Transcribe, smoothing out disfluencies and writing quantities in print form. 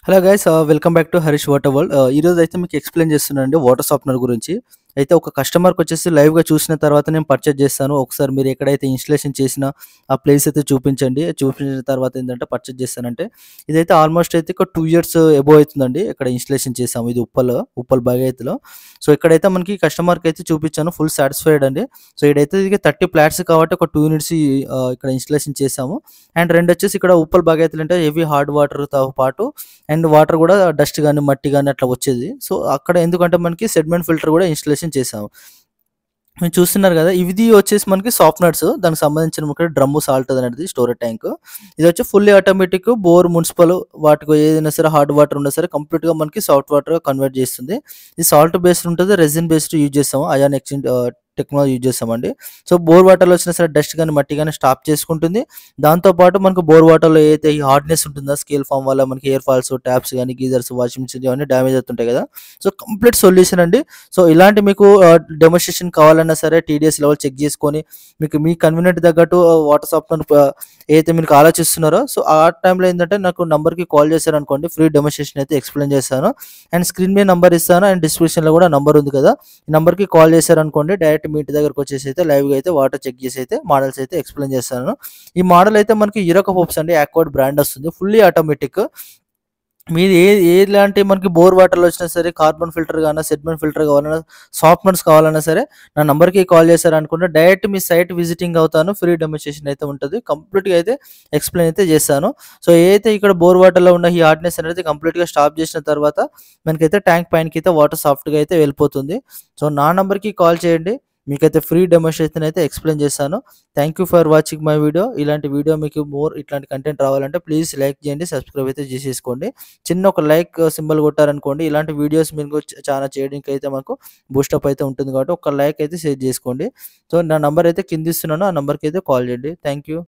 Hello guys, welcome back to Harish water world. ఈరోజు అయితే మీకు ఎక్స్ప్లెయిన్ చేస్తున్నానండి వాటర్ సాఫ్ట్నర్ గురించి. అయితే ఒక కస్టమర్కి వచ్చేసి లైవ్గా చూసిన తర్వాత నేను పర్చేజ్ చేస్తాను. ఒకసారి మీరు ఎక్కడైతే ఇన్స్టలేషన్ చేసిన ఆ ప్లేస్ అయితే చూపించండి. చూపించిన తర్వాత ఏంటంటే పర్చేజ్ చేస్తానంటే ఇదైతే ఆల్మోస్ట్ అయితే ఒక 2 years ఎబో అవుతుందండి. ఇక్కడ ఇన్స్టలేషన్ చేసాము. ఇది ఉప్పల్ బాగాయత్లో. సో ఇక్కడైతే మనకి కస్టమర్కి అయితే చూపించాను, ఫుల్ సాటిస్ఫైడ్ అండి. సో ఇదైతే ఇది 30 ఫ్లాట్స్ కాబట్టి ఒక 2 యూనిట్స్ ఇక్కడ ఇన్స్టలేషన్ చేసాము. అండ్ రెండు వచ్చేసి ఇక్కడ ఉప్పల్ బాగాయత్లు అంటే హెవీ హార్డ్ వాటర్తో పాటు అండ్ వాటర్ కూడా డస్ట్ గాని, మట్టి గాని అట్లా వచ్చేది. సో, అక్కడ ఎందుకంటే మనకి సెడిమెంట్ ఫిల్టర్ కూడా ఇన్‌స్టాలేషన్ చేసాము. మీరు చూస్తున్నారు గదా! ఇది వచ్చేసి మనకి సాఫ్ట్‌నర్స్. దానికి సంబంధించిన మనకి డ్రమ్ము సాల్ట్ అనేది స్టోరేజ్ ట్యాంక్. ఇదొచ్చి ఫుల్లీ ఆటోమేటిక్ బోర్, మున్సిపల్ వాటికి ఏదైనా సరే హార్డ్ వాటర్ ఉన్నా సరే కంప్లీట్‌గా మనకి సాఫ్ట్ వాటర్‌గా కన్వర్ట్ చేస్తుంది. ఇది సాల్ట్ బేస్డ్ ఉంటది. రెసిన్ బేస్డ్ యూజ్ చేస్తాము. అయాన్ ఎక్స్‌చేంజ్ టెక్నాలజీ యూజ్ చేస్తామండి. సో, బోర్ వాటర్‌లో వచ్చినా సరే డస్ట్ గాని, మట్టి గాని స్టాప్ చేసుకుంటుంది. దాంతో పాటు మనకు బోర్ వాటర్‌లో ఏదైతే ఈ హార్డ్‌నెస్ ఉంటుందో స్కేల్ ఫార్మ్ వల్ల మనకి ఎయిర్ ఫాల్స్, ట్యాప్స్ గాని, గీజర్స్, వాషింగ్ మిషన్ ఇవన్నీ డ్యామేజ్ అవుతుంటాయి గదా! సో, కంప్లీట్ సొల్యూషన్ అండి. సో, ఇలాంటి మీకు డెమోన్‌స్ట్రేషన్ కావాలన్నా సరే టీడీఎస్ లెవెల్ చెక్ చేసుకొని మీకు మీ కన్వీనియంట్ తగ్గట్టు వాటర్ సాఫ్ట్‌నర్ ఏదైతే మీకు ఆలోచిస్తున్నారో సో, ఆ టైంలో ఏందంటే నాకు నంబర్‌కి కాల్ చేశారనుకోండి, ఫ్రీ డెమోన్‌స్ట్రేషన్ అయితే ఎక్స్‌ప్లెయిన్ చేస్తాను. అండ్ స్క్రీన్ మీద నంబర్ ఇస్తాను అండ్ డిస్క్రిప్షన్‌లో కూడా నంబర్ ఉంది కదా! ఈ నంబర్‌కి కాల్ చేశారనుకోండి, డైరెక్ట్ మీ ఇంటి దగ్గరకొచ్చేసి అయితే లైవ్‌గా అయితే వాటర్ చెక్ చేసి అయితే మోడల్స్ అయితే ఎక్స్‌ప్లెయిన్ చేస్తాను. ఈ మోడల్ అయితే మనకి యూరోకా హోప్స్ అండి. యాక్వార్డ్ బ్రాండ్ వస్తుంది. Fully automatic. మీది ఎలాంటి మనకి బోర్ వాటర్‌లో వచ్చినా సరే, కార్బన్ ఫిల్టర్ గానా, సెడిమెంట్ ఫిల్టర్ కావాలన్నా, సాఫ్ట్‌నర్స్ కావాలన్నా సరే, నా నంబర్‌కి కాల్ చేశారనుకుంటే డైరెక్ట్ మీ సైట్ విజిటింగ్ అవుతాను. ఫ్రీ డెమోన్‌స్ట్రేషన్ అయితే ఉంటది. కంప్లీట్‌గా అయితే ఎక్స్‌ప్లెయిన్ అయితే చేస్తాను. సో, ఏదైతే ఇక్కడ బోర్ వాటర్‌లో ఉన్న ఈ హార్డ్‌నెస్ అనేది కంప్లీట్‌గా స్టాప్ చేసిన తర్వాత మనకైతే ట్యాంక్ పైనకైతే వాటర్ సాఫ్ట్‌గా అయితే వెళ్ళిపోతుంది. సో, నా నంబర్‌కి కాల్ చేయండి. మీకైతే ఫ్రీ డెమోన్‌స్ట్రేషన్ అయితే ఎక్స్‌ప్లెయిన్ చేస్తాను. Thank you for watching my video. ఇలాంటి వీడియో మీకు ఇట్లాంటి కంటెంట్ రావాలంటే ప్లీజ్ లైక్ చేయండి. సబ్స్క్రైబ్ అయితే చేసేసుకోండి. చిన్న ఒక లైక్ సింబల్ కొట్టారనుకోండి, ఇలాంటి వీడియోస్ మీకు చాలా చేయడానికైతే మాకు బూస్టప్ అయితే ఉంటుంది కాబట్టి ఒక లైక్ అయితే షేర్ చేసుకోండి. సో, నా నంబర్ అయితే కింద ఇస్తున్నాను. ఆ నంబర్‌కి అయితే కాల్ చేయండి. Thank you.